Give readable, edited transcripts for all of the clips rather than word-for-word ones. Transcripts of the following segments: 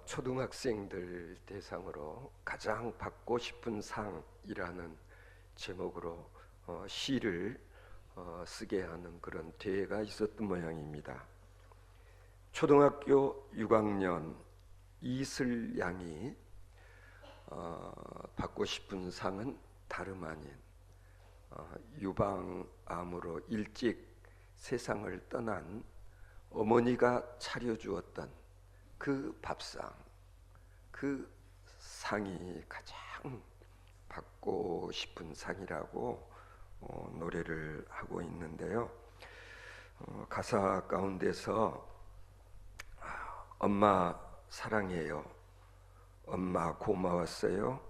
초등학생들 대상으로 가장 받고 싶은 상이라는 제목으로 시를 쓰게 하는 그런 대회가 있었던 모양입니다. 초등학교 6학년 이슬 양이 받고 싶은 상은 다름 아닌 유방암으로 일찍 세상을 떠난 어머니가 차려주었던 그 밥상, 그 상이 가장 받고 싶은 상이라고 노래를 하고 있는데요. 가사 가운데서 엄마 사랑해요, 엄마 고마웠어요,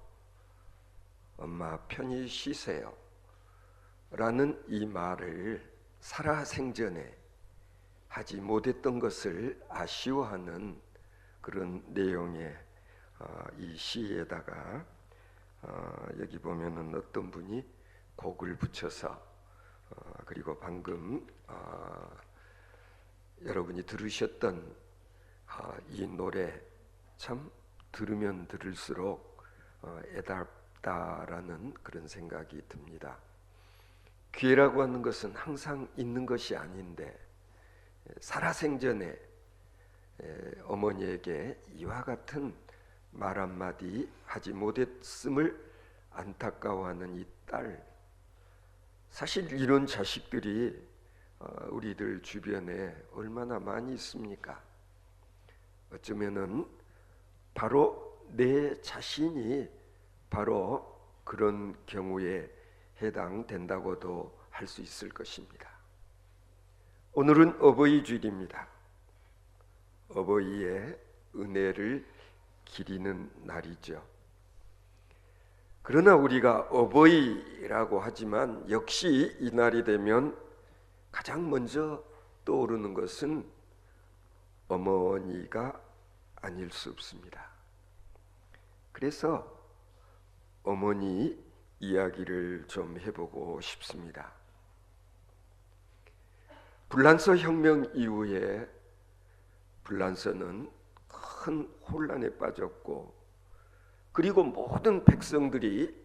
엄마 편히 쉬세요 라는 이 말을 살아생전에 하지 못했던 것을 아쉬워하는 그런 내용의 이 시에다가 여기 보면은 어떤 분이 곡을 붙여서 그리고 방금 여러분이 들으셨던 이 노래 참 들으면 들을수록 애답다라는 그런 생각이 듭니다. 기회라고 하는 것은 항상 있는 것이 아닌데 살아생전에 어머니에게 이와 같은 말 한마디 하지 못했음을 안타까워하는 이 딸, 사실 이런 자식들이 우리들 주변에 얼마나 많이 있습니까? 어쩌면은 바로 내 자신이 바로 그런 경우에 해당된다고도 할 수 있을 것입니다. 오늘은 어버이 주일입니다. 어버이의 은혜를 기리는 날이죠. 그러나 우리가 어버이라고 하지만 역시 이 날이 되면 가장 먼저 떠오르는 것은 어머니가 아닐 수 없습니다. 그래서 어머니 이야기를 좀 해보고 싶습니다. 불란서 혁명 이후에 불란서는 큰 혼란에 빠졌고 그리고 모든 백성들이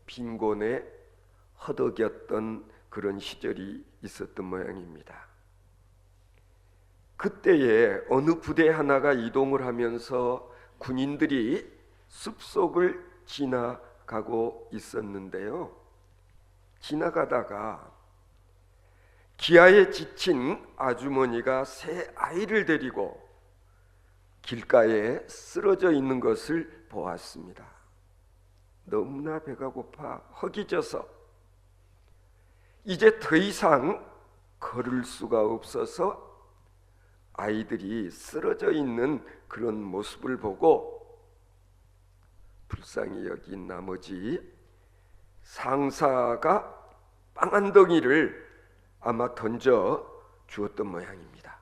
빈곤에 허덕였던 그런 시절이 있었던 모양입니다. 그때에 어느 부대 하나가 이동을 하면서 군인들이 숲속을 지나가고 있었는데요. 지나가다가 기아에 지친 아주머니가 새 아이를 데리고 길가에 쓰러져 있는 것을 보았습니다. 너무나 배가 고파 허기져서 이제 더 이상 걸을 수가 없어서 아이들이 쓰러져 있는 그런 모습을 보고 불쌍히 여긴 나머지 상사가 빵 한 덩이를 아마 던져 주었던 모양입니다.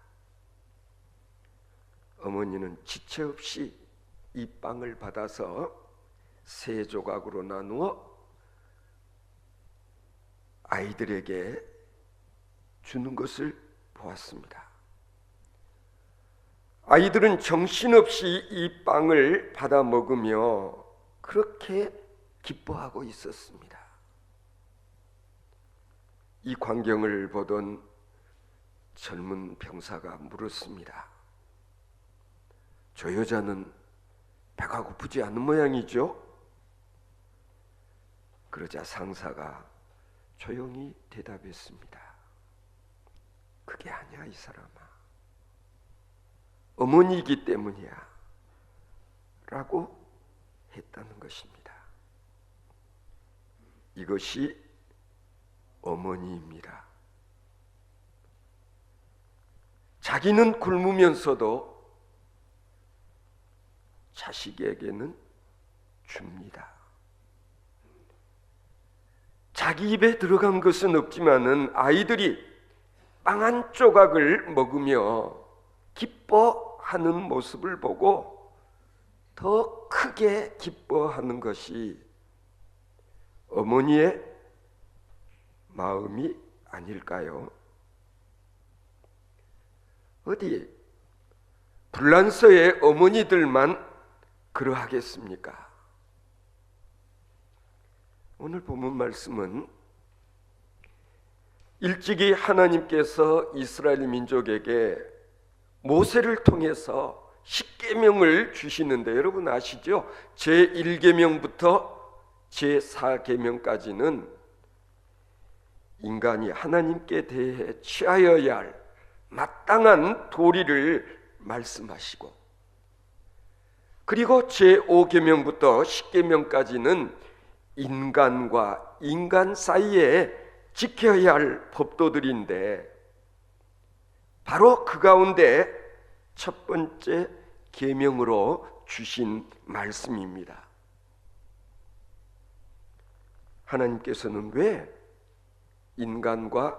어머니는 지체 없이 이 빵을 받아서 세 조각으로 나누어 아이들에게 주는 것을 보았습니다. 아이들은 정신없이 이 빵을 받아 먹으며 그렇게 기뻐하고 있었습니다. 이 광경을 보던 젊은 병사가 물었습니다. 저 여자는 배가 고프지 않은 모양이죠? 그러자 상사가 조용히 대답했습니다. 그게 아니야, 이 사람아. 어머니이기 때문이야 라고 했다는 것입니다. 이것이 어머니입니다. 자기는 굶으면서도 자식에게는 줍니다. 자기 입에 들어간 것은 없지만은 아이들이 빵 한 조각을 먹으며 기뻐하는 모습을 보고 더 크게 기뻐하는 것이 어머니의 마음이 아닐까요? 어디 불란서의 어머니들만 그러하겠습니까? 오늘 본문 말씀은 일찍이 하나님께서 이스라엘 민족에게 모세를 통해서 십계명을 주시는데, 여러분 아시죠? 제1계명부터 제4계명까지는 인간이 하나님께 대해 취하여야 할 마땅한 도리를 말씀하시고, 그리고 제5계명부터 10계명까지는 인간과 인간 사이에 지켜야 할 법도들인데, 바로 그 가운데 첫 번째 계명으로 주신 말씀입니다. 하나님께서는 왜 인간과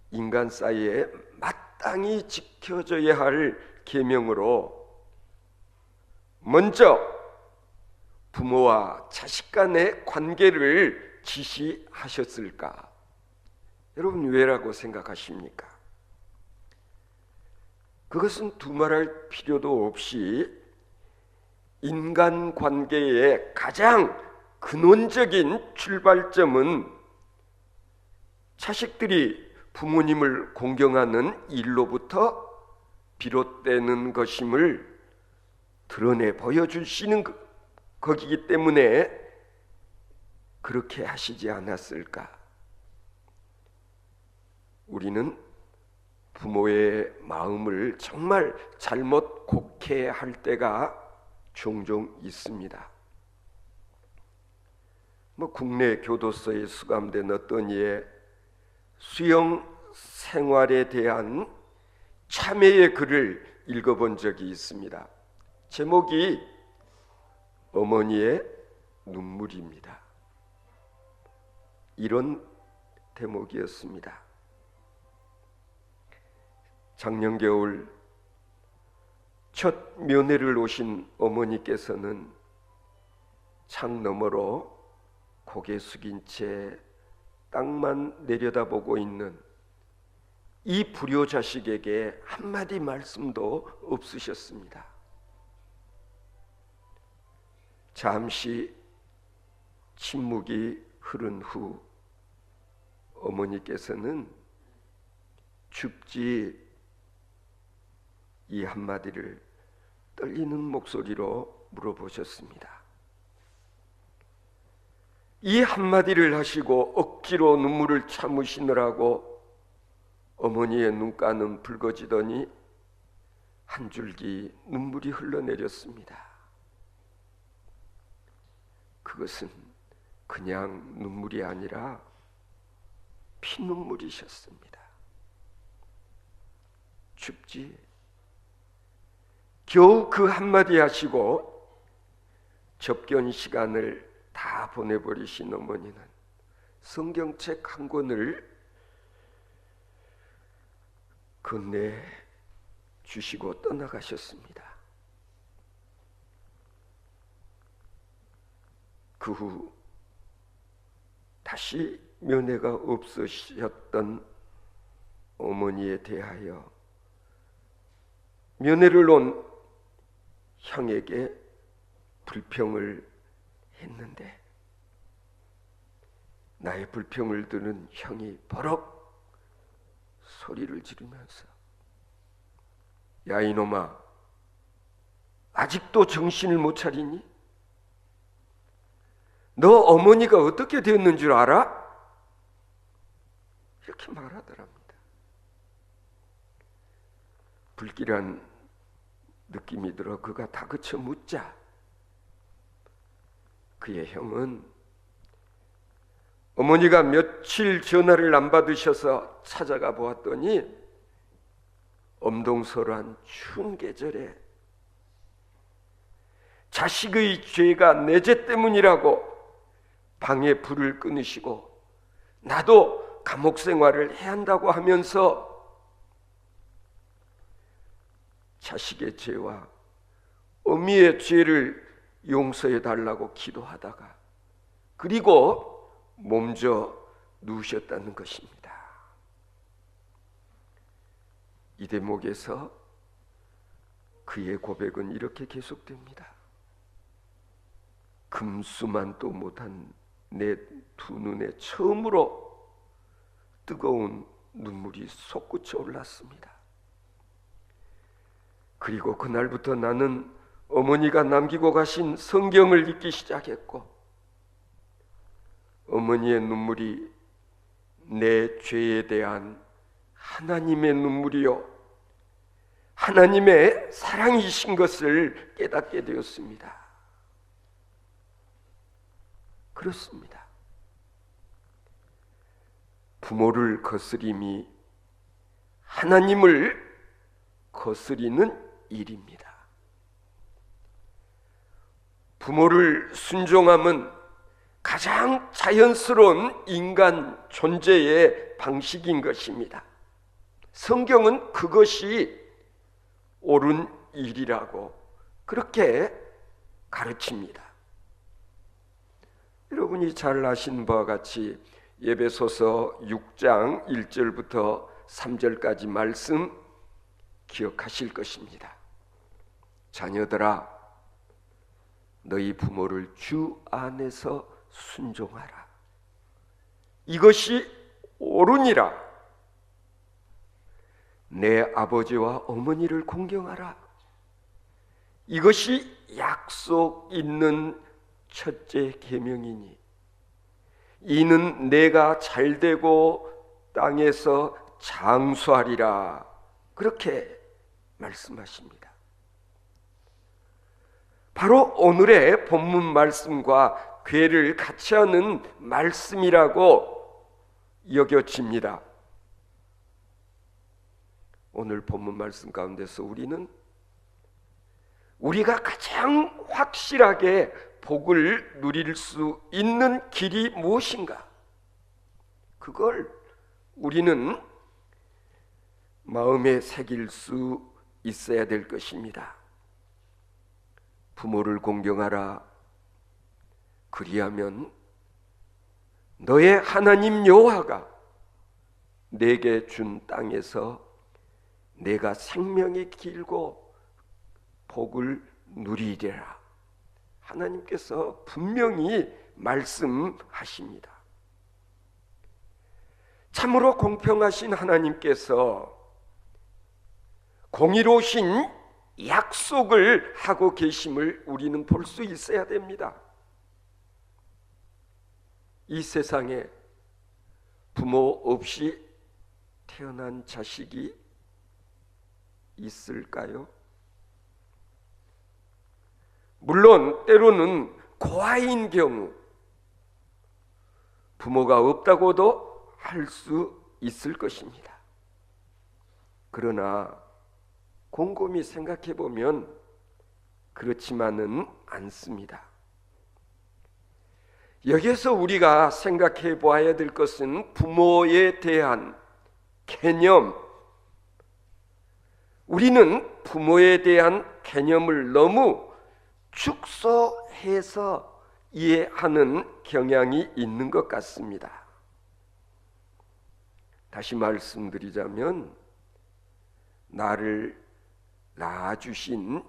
인간 사이에 마땅히 지켜져야 할 계명으로 먼저 부모와 자식 간의 관계를 지시하셨을까? 여러분 왜라고 생각하십니까? 그것은 두말할 필요도 없이 인간관계의 가장 근원적인 출발점은 자식들이 부모님을 공경하는 일로부터 비롯되는 것임을 드러내 보여주시는 거기기 때문에 그렇게 하시지 않았을까? 우리는 부모의 마음을 정말 잘못 곡해할 때가 종종 있습니다. 국내 교도소에 수감된 어떤 이의 수용 생활에 대한 참회의 글을 읽어본 적이 있습니다. 제목이 어머니의 눈물입니다. 이런 대목이었습니다. 작년 겨울 첫 면회를 오신 어머니께서는 창 너머로 고개 숙인 채 땅만 내려다보고 있는 이 불효 자식에게 한마디 말씀도 없으셨습니다. 잠시 침묵이 흐른 후 어머니께서는 춥지, 이 한마디를 떨리는 목소리로 물어보셨습니다. 이 한마디를 하시고 억지로 눈물을 참으시느라고 어머니의 눈가는 붉어지더니 한 줄기 눈물이 흘러내렸습니다. 그것은 그냥 눈물이 아니라 피눈물이셨습니다. 춥지? 겨우 그 한마디 하시고 접견 시간을 다 보내버리신 어머니는 성경책 한 권을 건네 주시고 떠나가셨습니다. 그 후 다시 면회가 없으셨던 어머니에 대하여 면회를 온 형에게 불평을 했는데, 나의 불평을 들은 형이 버럭 소리를 지르면서, 야 이놈아, 아직도 정신을 못 차리니? 너 어머니가 어떻게 되었는 줄 알아? 이렇게 말하더랍니다. 불길한 느낌이 들어 그가 다그쳐 묻자 그의 형은 어머니가 며칠 전화를 안 받으셔서 찾아가 보았더니 엄동설한 추운 계절에 자식의 죄가 내 죄 때문이라고 방에 불을 끊으시고 나도 감옥 생활을 해야 한다고 하면서 자식의 죄와 어미의 죄를 용서해 달라고 기도하다가 그리고 몸져 누우셨다는 것입니다. 이 대목에서 그의 고백은 이렇게 계속됩니다. 금수만도 못한 내 두 눈에 처음으로 뜨거운 눈물이 솟구쳐 올랐습니다. 그리고 그날부터 나는 어머니가 남기고 가신 성경을 읽기 시작했고, 어머니의 눈물이 내 죄에 대한 하나님의 눈물이요, 하나님의 사랑이신 것을 깨닫게 되었습니다. 그렇습니다. 부모를 거스림이 하나님을 거스리는 일입니다. 부모를 순종함은 가장 자연스러운 인간 존재의 방식인 것입니다. 성경은 그것이 옳은 일이라고 그렇게 가르칩니다. 여러분이 잘 아시는 바와 같이 에베소서 6장 1절부터 3절까지 말씀 기억하실 것입니다. 자녀들아, 너희 부모를 주 안에서 순종하라. 이것이 옳으니라. 내 아버지와 어머니를 공경하라. 이것이 약속 있는 첫째 계명이니 이는 내가 잘되고 땅에서 장수하리라. 그렇게 말씀하십니다. 바로 오늘의 본문 말씀과 궤를 같이 하는 말씀이라고 여겨집니다. 오늘 본문 말씀 가운데서 우리가 가장 확실하게 복을 누릴 수 있는 길이 무엇인가? 그걸 우리는 마음에 새길 수 있어야 될 것입니다. 부모를 공경하라. 그리하면 너의 하나님 여호와가 내게 준 땅에서 내가 생명이 길고 복을 누리리라. 하나님께서 분명히 말씀하십니다. 참으로 공평하신 하나님께서 공의로우신 약속을 하고 계심을 우리는 볼 수 있어야 됩니다. 이 세상에 부모 없이 태어난 자식이 있을까요? 물론 때로는 고아인 경우 부모가 없다고도 할 수 있을 것입니다. 그러나 곰곰이 생각해 보면 그렇지만은 않습니다. 여기에서 우리가 생각해 보아야 될 것은 부모에 대한 개념. 우리는 부모에 대한 개념을 너무 축소해서 이해하는 경향이 있는 것 같습니다. 다시 말씀드리자면 나를 낳아주신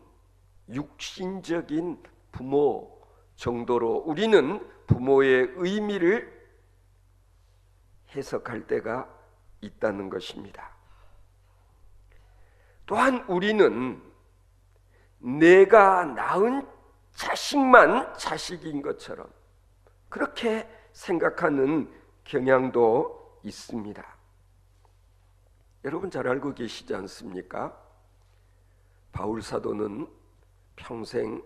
육신적인 부모 정도로 우리는 부모의 의미를 해석할 때가 있다는 것입니다. 또한 우리는 내가 낳은 자식만 자식인 것처럼 그렇게 생각하는 경향도 있습니다. 여러분 잘 알고 계시지 않습니까? 바울 사도는 평생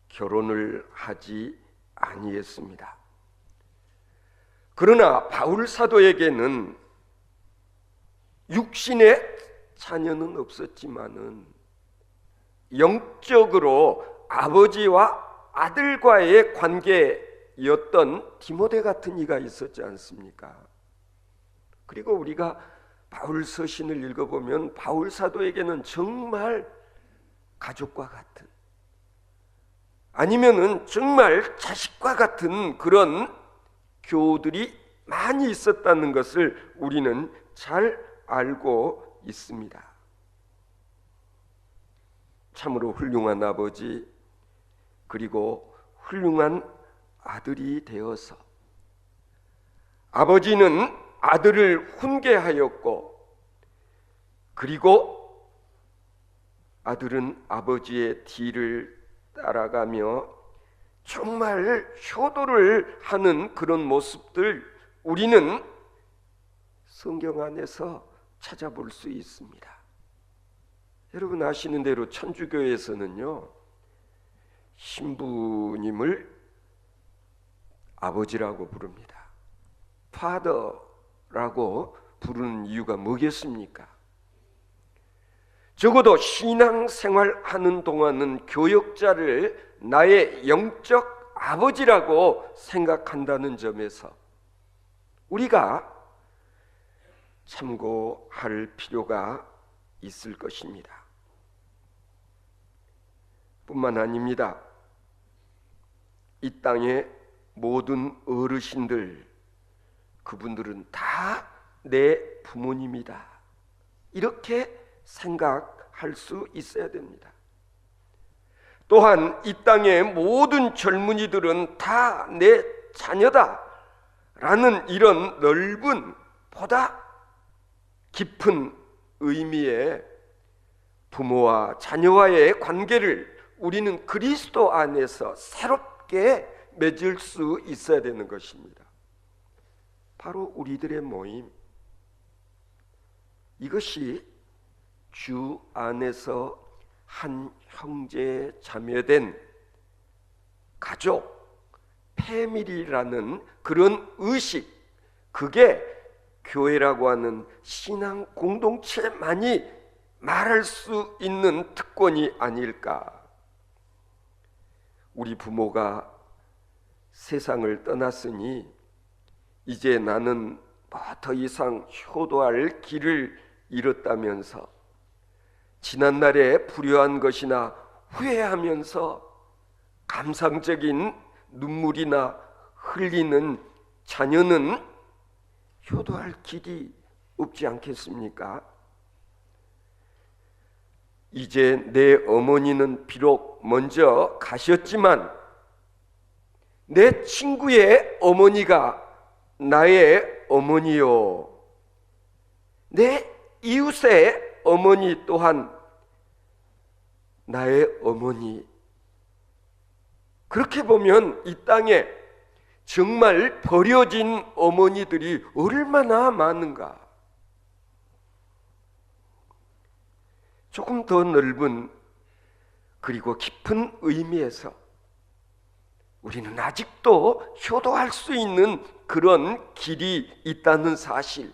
결혼을 하지 아니했습니다. 그러나 바울 사도에게는 육신의 자녀는 없었지만은 영적으로 아버지와 아들과의 관계였던 디모데 같은 이가 있었지 않습니까? 그리고 우리가 바울 서신을 읽어보면 바울 사도에게는 정말 가족과 같은, 아니면은 정말 자식과 같은 그런 교우들이 많이 있었다는 것을 우리는 잘 알고 있습니다. 참으로 훌륭한 아버지, 그리고 훌륭한 아들이 되어서 아버지는 아들을 훈계하였고, 그리고 아들은 아버지의 뒤를 따라가며 정말 효도를 하는 그런 모습들, 우리는 성경 안에서 찾아볼 수 있습니다. 여러분 아시는 대로 천주교에서는요, 신부님을 아버지라고 부릅니다. Father라고 부르는 이유가 뭐겠습니까? 적어도 신앙생활하는 동안은 교역자를 나의 영적 아버지라고 생각한다는 점에서 우리가 참고할 필요가 있을 것입니다. 뿐만 아닙니다. 이 땅의 모든 어르신들, 그분들은 다 내 부모님이다, 이렇게 생각할 수 있어야 됩니다. 또한 이 땅의 모든 젊은이들은 다 내 자녀다 라는 이런 넓은, 보다 깊은 의미의 부모와 자녀와의 관계를 우리는 그리스도 안에서 새롭게 맺을 수 있어야 되는 것입니다. 바로 우리들의 모임, 이것이 주 안에서 한 형제 자매된 가족, 패밀리라는 그런 의식, 그게 교회라고 하는 신앙 공동체만이 말할 수 있는 특권이 아닐까. 우리 부모가 세상을 떠났으니 이제 나는 더 이상 효도할 길을 잃었다면서 지난날에 불효한 것이나 후회하면서 감상적인 눈물이나 흘리는 자녀는 효도할 길이 없지 않겠습니까? 이제 내 어머니는 비록 먼저 가셨지만 내 친구의 어머니가 나의 어머니요, 내 이웃의 어머니 또한 나의 어머니. 그렇게 보면 이 땅에 정말 버려진 어머니들이 얼마나 많은가. 조금 더 넓은 그리고 깊은 의미에서 우리는 아직도 효도할 수 있는 그런 길이 있다는 사실,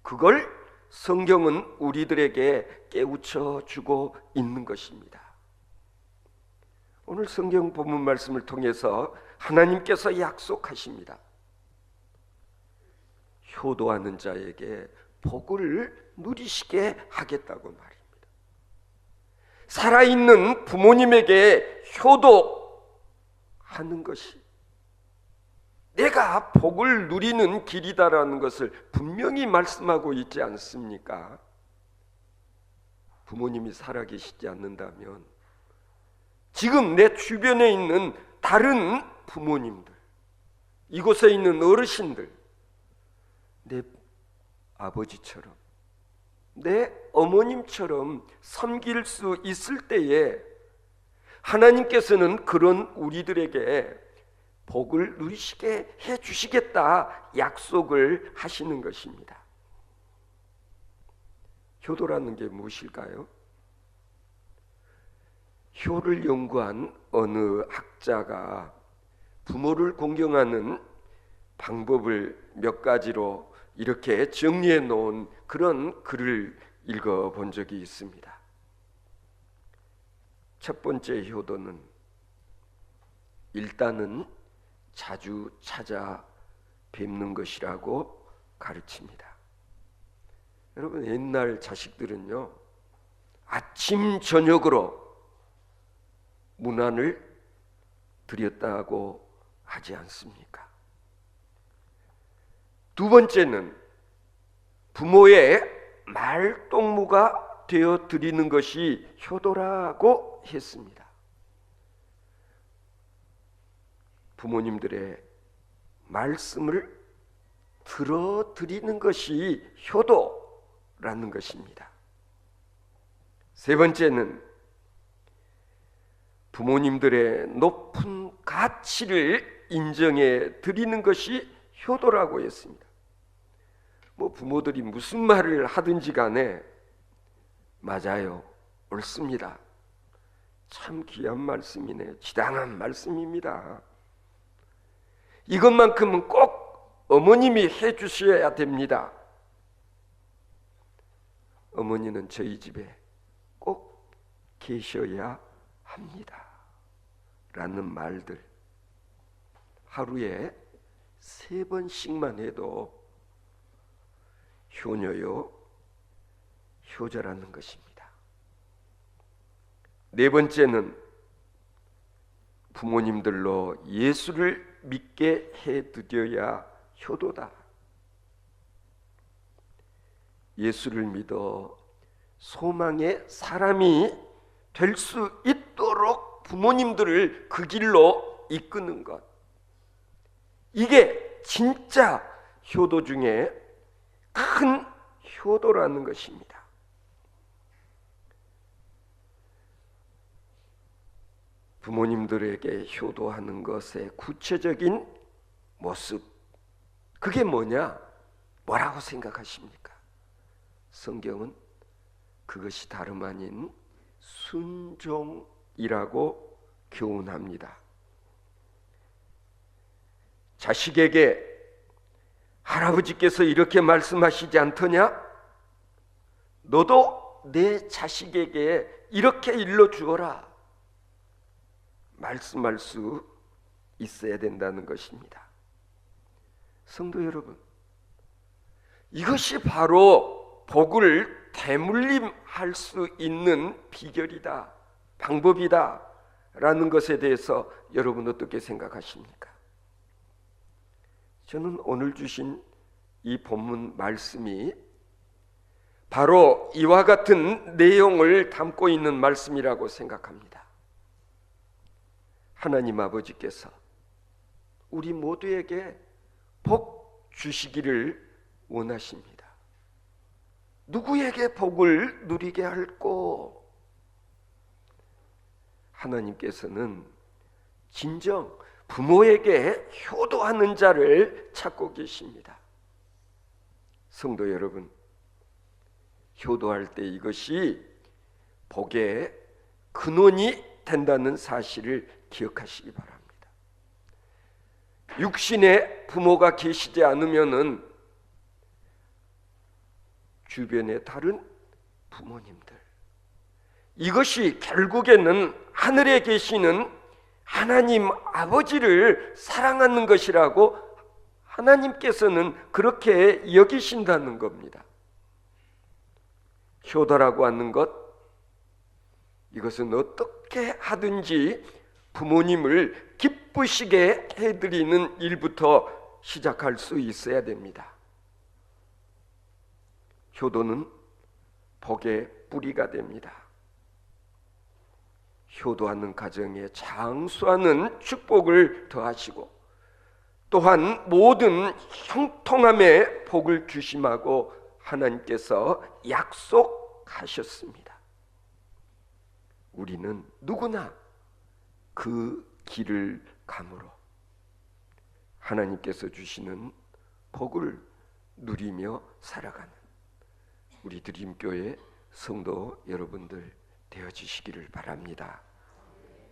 그걸 성경은 우리들에게 깨우쳐 주고 있는 것입니다. 오늘 성경 본문 말씀을 통해서 하나님께서 약속하십니다. 효도하는 자에게 복을 누리시게 하겠다고 말입니다. 살아있는 부모님에게 효도하는 것이 내가 복을 누리는 길이다라는 것을 분명히 말씀하고 있지 않습니까? 부모님이 살아계시지 않는다면 지금 내 주변에 있는 다른 부모님들, 이곳에 있는 어르신들, 내 아버지처럼, 내 어머님처럼 섬길 수 있을 때에 하나님께서는 그런 우리들에게 복을 누리시게 해주시겠다 약속을 하시는 것입니다. 효도라는 게 무엇일까요? 효를 연구한 어느 학자가 부모를 공경하는 방법을 몇 가지로 이렇게 정리해 놓은 그런 글을 읽어본 적이 있습니다. 첫 번째 효도는 일단은 자주 찾아 뵙는 것이라고 가르칩니다. 여러분, 옛날 자식들은요, 아침 저녁으로 문안을 드렸다고 하지 않습니까? 두 번째는 부모의 말동무가 되어 드리는 것이 효도라고 했습니다. 부모님들의 말씀을 들어드리는 것이 효도라는 것입니다. 세 번째는 부모님들의 높은 가치를 인정해 드리는 것이 효도라고 했습니다. 부모들이 무슨 말을 하든지 간에 맞아요, 옳습니다. 참 귀한 말씀이네요. 지당한 말씀입니다. 이것만큼은 꼭 어머님이 해주셔야 됩니다. 어머니는 저희 집에 꼭 계셔야 합니다. 라는 말들 하루에 3번씩만 해도 효녀요, 효자라는 것입니다. 네 번째는 부모님들로 예수를 믿게 해드려야 효도다. 예수를 믿어 소망의 사람이 될 수 있도록 부모님들을 그 길로 이끄는 것, 이게 진짜 효도 중에 큰 효도라는 것입니다. 부모님들에게 효도하는 것의 구체적인 모습, 그게 뭐라고 생각하십니까? 성경은 그것이 다름 아닌 순종이라고 교훈합니다. 자식에게 할아버지께서 이렇게 말씀하시지 않더냐? 너도 내 자식에게 이렇게 일러주어라. 말씀할 수 있어야 된다는 것입니다. 성도 여러분, 이것이 바로 복을 대물림할 수 있는 비결이다, 방법이다 라는 것에 대해서 여러분 어떻게 생각하십니까? 저는 오늘 주신 이 본문 말씀이 바로 이와 같은 내용을 담고 있는 말씀이라고 생각합니다. 하나님 아버지께서 우리 모두에게 복 주시기를 원하십니다. 누구에게 복을 누리게 할꼬? 하나님께서는 진정 부모에게 효도하는 자를 찾고 계십니다. 성도 여러분, 효도할 때 이것이 복의 근원이 된다는 사실을 기억하시기 바랍니다. 육신의 부모가 계시지 않으면은 주변의 다른 부모님들, 이것이 결국에는 하늘에 계시는 하나님 아버지를 사랑하는 것이라고 하나님께서는 그렇게 여기신다는 겁니다. 효도라고 하는 것, 이것은 어떻게 하든지 부모님을 기쁘시게 해드리는 일부터 시작할 수 있어야 됩니다. 효도는 복의 뿌리가 됩니다. 효도하는 가정에 장수하는 축복을 더하시고 또한 모든 형통함에 복을 주심하고 하나님께서 약속하셨습니다. 우리는 누구나 그 길을 감으로 하나님께서 주시는 복을 누리며 살아가는 우리 드림교회 성도 여러분들 되어지시기를 바랍니다.